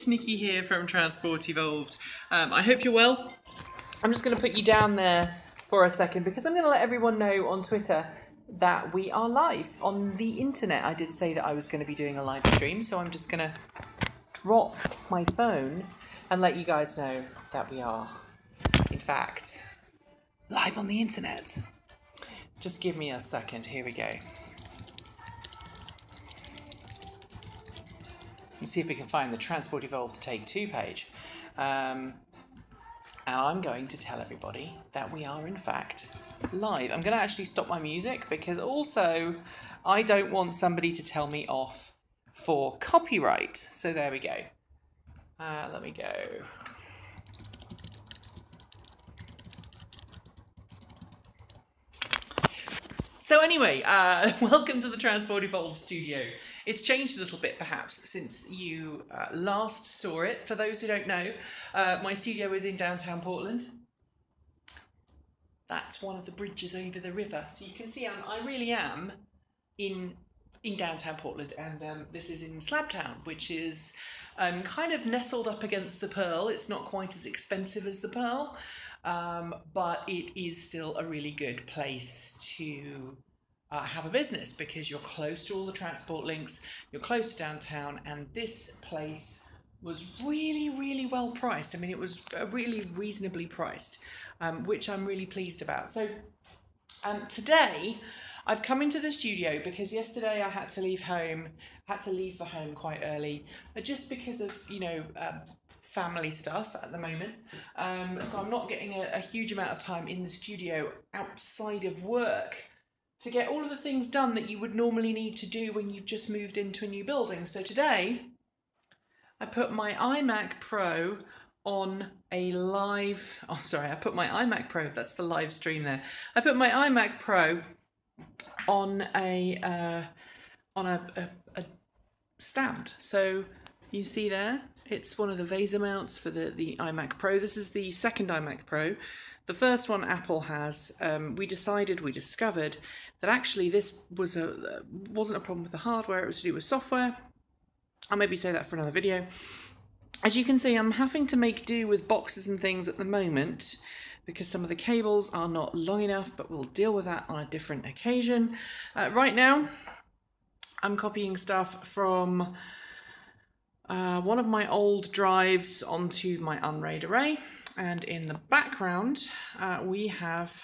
it's Nikki here from Transport Evolved. I hope you're well. I'm just going to put you down there for a second because I'm going to let everyone know on Twitter that we are live on the internet. I did say that I was going to be doing a live stream, so I'm just going to drop my phone and let you guys know that we are, in fact, live on the internet. Just give me a second. Here we go. Let's see if we can find the Transport Evolved Take 2 page. And I'm going to tell everybody that we are, in fact, live. I'm going to actually stop my music because also I don't want somebody to tell me off for copyright. So there we go. Let me go. So anyway, welcome to the Transport Evolved studio. It's changed a little bit perhaps since you last saw it. For those who don't know, my studio is in downtown Portland. That's one of the bridges over the river. So you can see I really am in downtown Portland, and this is in Slabtown, which is kind of nestled up against the Pearl. It's not quite as expensive as the Pearl, but it is still a really good place to have a business because you're close to all the transport links, you're close to downtown, and this place was really, really well priced. I mean, it was really reasonably priced, which I'm really pleased about. So today I've come into the studio because yesterday I had to leave for home quite early, just because of, you know, family stuff at the moment. So I'm not getting a huge amount of time in the studio outside of work to get all of the things done that you would normally need to do when you've just moved into a new building. So today I put my iMac Pro on a live, I put my iMac Pro, that's the live stream there. I put my iMac Pro on a stand. So you see there, it's one of the Vaser mounts for the iMac Pro. This is the second iMac Pro. The first one Apple has, we discovered that actually this wasn't a problem with the hardware, it was to do with software. I'll maybe say that for another video. As you can see, I'm having to make do with boxes and things at the moment because some of the cables are not long enough, but we'll deal with that on a different occasion. Right now, I'm copying stuff from one of my old drives onto my Unraid array, and in the background we have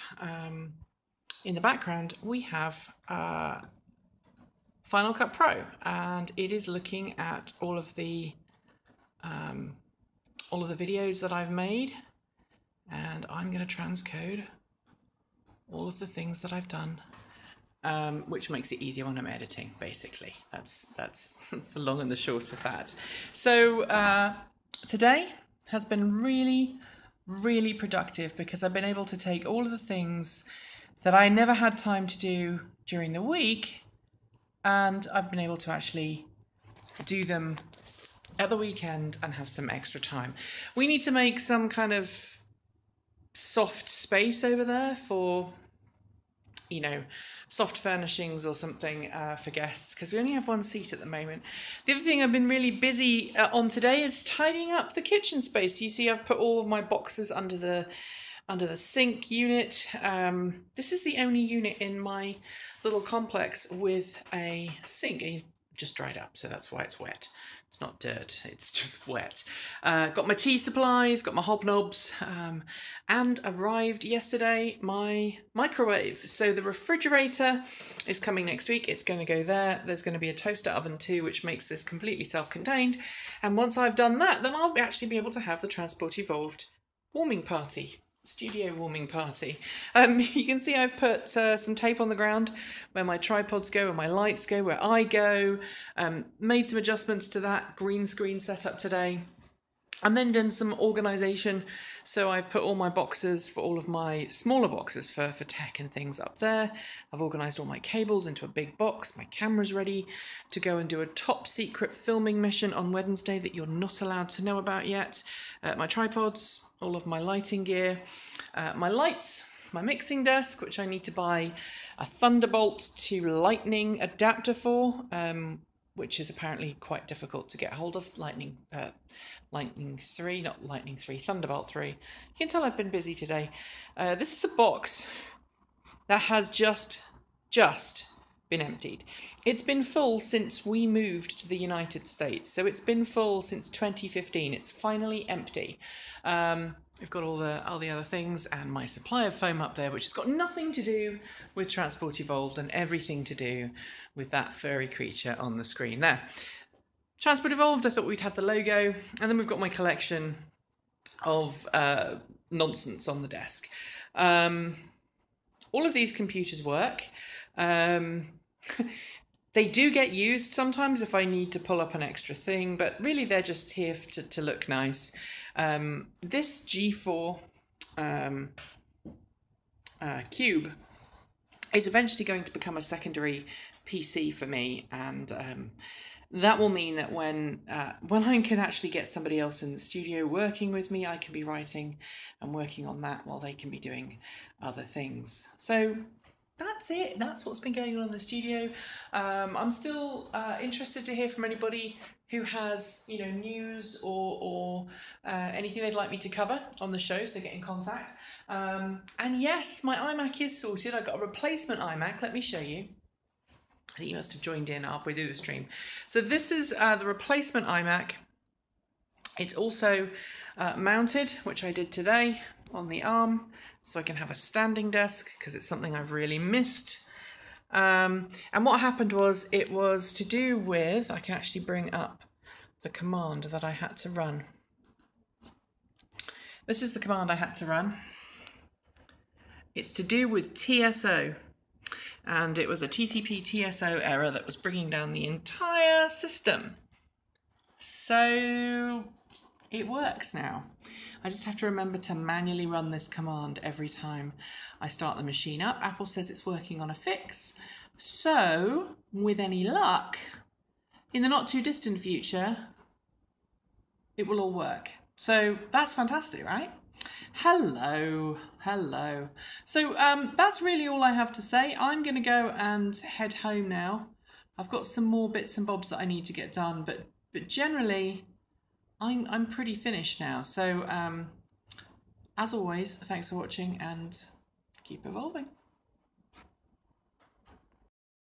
Final Cut Pro, and it is looking at all of the videos that I've made, and I'm going to transcode all of the things that I've done. Which makes it easier when I'm editing, basically. That's the long and the short of that. So today has been really, really productive because I've been able to take all of the things that I never had time to do during the week, and I've been able to actually do them at the weekend and have some extra time. We need to make some kind of soft space over there for, you know, soft furnishings or something for guests, because we only have one seat at the moment. The other thing I've been really busy on today is tidying up the kitchen space. You see I've put all of my boxes under the sink unit. This is the only unit in my little complex with a sink, and you've just dried up, so that's why it's wet. It's not dirt, it's just wet. Got my tea supplies, got my hobnobs, and arrived yesterday my microwave. So the refrigerator is coming next week, it's going to go there. There's going to be a toaster oven too, which makes this completely self-contained. And once I've done that, then I'll actually be able to have the Transport Evolved warming party. Studio warming party. You can see I've put some tape on the ground where my tripods go, where my lights go, where I go. Made some adjustments to that green screen setup today, and then done some organisation. So I've put all my boxes for all of my smaller boxes for tech and things up there. I've organised all my cables into a big box. My camera's ready to go and do a top secret filming mission on Wednesday that you're not allowed to know about yet. My tripods, all of my lighting gear, my lights, my mixing desk, which I need to buy a Thunderbolt to Lightning adapter for. which is apparently quite difficult to get hold of. Lightning 3, not Lightning 3, Thunderbolt 3. You can tell I've been busy today. This is a box that has just been emptied. It's been full since we moved to the United States, so it's been full since 2015. It's finally empty. We've got all the other things and my supply of foam up there, which has got nothing to do with Transport Evolved and everything to do with that furry creature on the screen there. Transport Evolved, I thought we'd have the logo, and then we've got my collection of nonsense on the desk. All of these computers work. They do get used sometimes if I need to pull up an extra thing, but really they're just here to look nice. This G4 Cube is eventually going to become a secondary PC for me, and that will mean that when I can actually get somebody else in the studio working with me, I can be writing and working on that while they can be doing other things. So that's it. That's what's been going on in the studio. I'm still interested to hear from anybody who has, you know, news or anything they'd like me to cover on the show, so get in contact. And yes, my iMac is sorted. I got a replacement iMac. Let me show you. I think you must have joined in halfway through the stream. So this is the replacement iMac. It's also mounted, which I did today, on the arm, so I can have a standing desk, because it's something I've really missed. And what happened was, it was to do with, I can actually bring up the command that I had to run. This is the command I had to run. It's to do with TSO. And it was a TCP TSO error that was bringing down the entire system. So it works now. I just have to remember to manually run this command every time I start the machine up. Apple says it's working on a fix. So, with any luck, in the not too distant future, it will all work. So that's fantastic, right? Hello. So that's really all I have to say. I'm going to go and head home now. I've got some more bits and bobs that I need to get done, but generally I'm pretty finished now. So as always, thanks for watching and keep evolving.